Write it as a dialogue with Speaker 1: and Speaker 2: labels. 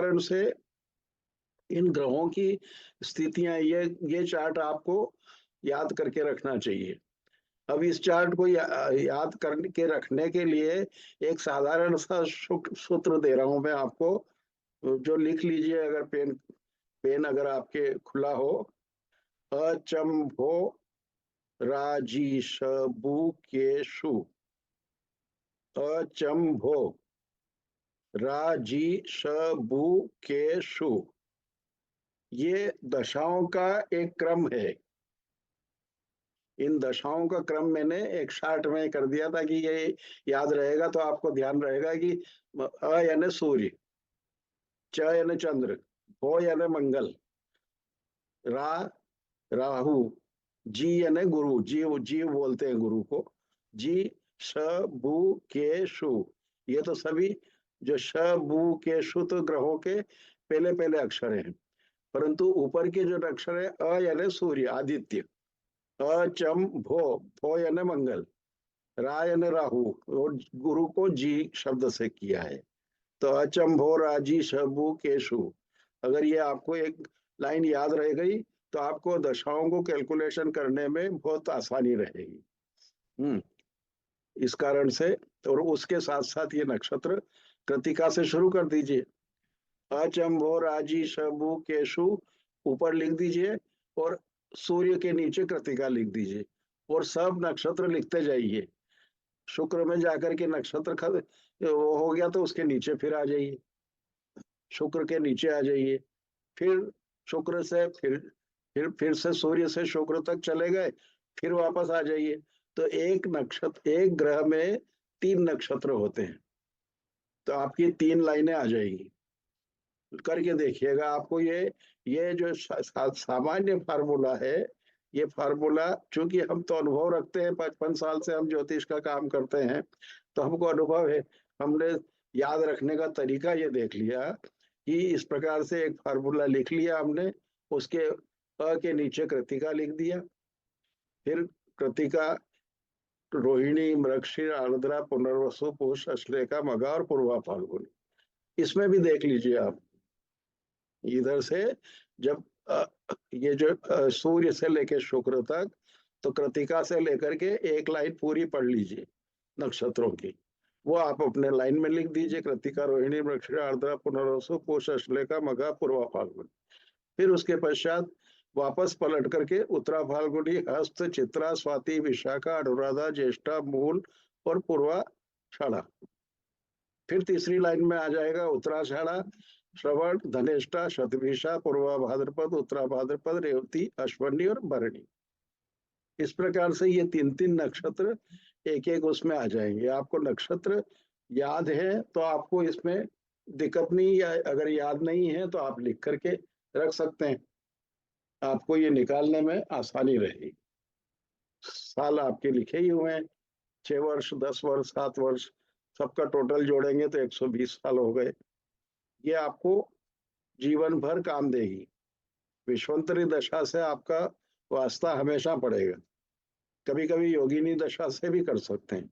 Speaker 1: कारण से इन ग्रहों की स्थितियां, ये चार्ट आपको याद करके रखना चाहिए। अब इस चार्ट को याद करके रखने के लिए एक साधारण सा सूत्र दे रहा हूं मैं आपको, जो लिख लीजिए अगर पेन पेन अगर आपके खुला हो। अचंभो राजीषबुकेषु। अचंभो राजीषबुकेषु। ये दशाओं का एक क्रम है। इन दशाओं का क्रम मैंने एक चार्ट में कर दिया ताकि ये याद रहेगा, तो आपको ध्यान रहेगा कि अ यानी सूर्य, च यानी चंद्र, भो यानी मंगल, रा राहु, जी यानी गुरु, जीव जीव बोलते हैं गुरु को, जी श बु के शु। ये तो सभी जो श बु के शु तो ग्रहों के पहले पहले अक्षर हैं, परंतु ऊपर के जो अक्षर है अ यानी सूर्य, आदित्य, अचम भो, भो यानी मंगल, रा यानी राहु, और गुरु को जी शब्द से किया है। तो अचंभो राजी शबु केशु, अगर ये आपको एक लाइन याद रह गई तो आपको दशाओं को कैलकुलेशन करने में बहुत आसानी रहेगी। इस कारण से, और उसके साथ साथ ये नक्षत्र कृतिका से शुरू कर दीजिए। अचंभो राजी शबु केशु ऊपर लिख दीजिए, और सूर्य के नीचे कृतिका लिख दीजिए, और सब नक्षत्र लिखते जाइए। शुक्र में जाकर के नक्षत्र वो हो गया तो उसके नीचे फिर आ जाइए, शुक्र के नीचे आ जाइए, फिर शुक्र से फिर से सूर्य से शुक्र तक चले गए, फिर वापस आ जाइए। तो एक नक्षत्र, एक ग्रह में 3 नक्षत्र होते हैं, तो आपकी 3 लाइनें आ जाएगी। करके देखिएगा, आपको ये जो सामान्य फार्मूला है, ये फार्मूला, चूंकि हम तो अनुभव रखते हैं, 55 साल से हम ज्योतिष का काम करते हैं, तो हमको अनुभव है। हमने याद रखने का तरीका ये देख लिया कि इस प्रकार से एक फार्मूला लिख लिया हमने, उसके अ के नीचे कृतिका लिख दिया, फिर कृतिका रोहिणी, मृगशीर, आर्द्रा, पुनर्वसु, पुष, अश्लेषा, मघा और पूर्वा फाल्गुनी। इसमें भी देख लीजिए आप, इधर से जब ये जो सूर्य से लेकर शुक्र तक, तो कृतिका से लेकर के एक लाइन पूरी पढ़ लीजिए नक्षत्रों की, वो आप अपने लाइन में लिख दीजिए। कृतिका, रोहिणी, मृगशिरा, आर्द्रा, पुनर्वसु, पुष, अश्लेषा, मघा, पूर्वा फाल्गुनी। फिर उसके पश्चात वापस पलट करके उत्तरा फाल्गुनी, हस्त, चित्रा, स्वाति, विशाखा, अनुराधा, ज्येष्ठा, मूल और पूर्वाषाढ़ा। फिर तीसरी लाइन में आ जाएगा उत्तराषाढ़ा, श्रवण, धनेष्ठा, शतभिषा, पूर्वा भाद्रपद, उत्तरा भाद्रपद, रेवती, अश्वनी और भरणी। इस प्रकार से ये 3-3 नक्षत्र एक एक उसमें आ जाएंगे। आपको नक्षत्र याद है तो आपको इसमें दिक्कत नहीं, या अगर याद नहीं है तो आप लिख करके रख सकते हैं, आपको ये निकालने में आसानी रहेगी। साल आपके लिखे ही हुए हैं, 6 वर्ष, 10 वर्ष, 7 वर्ष, सबका टोटल जोड़ेंगे तो 120 साल हो गए। ये आपको जीवन भर काम देगी। विश्वंतरी दशा से आपका वास्ता हमेशा पड़ेगा, कभी कभी योगिनी दशा से भी कर सकते हैं।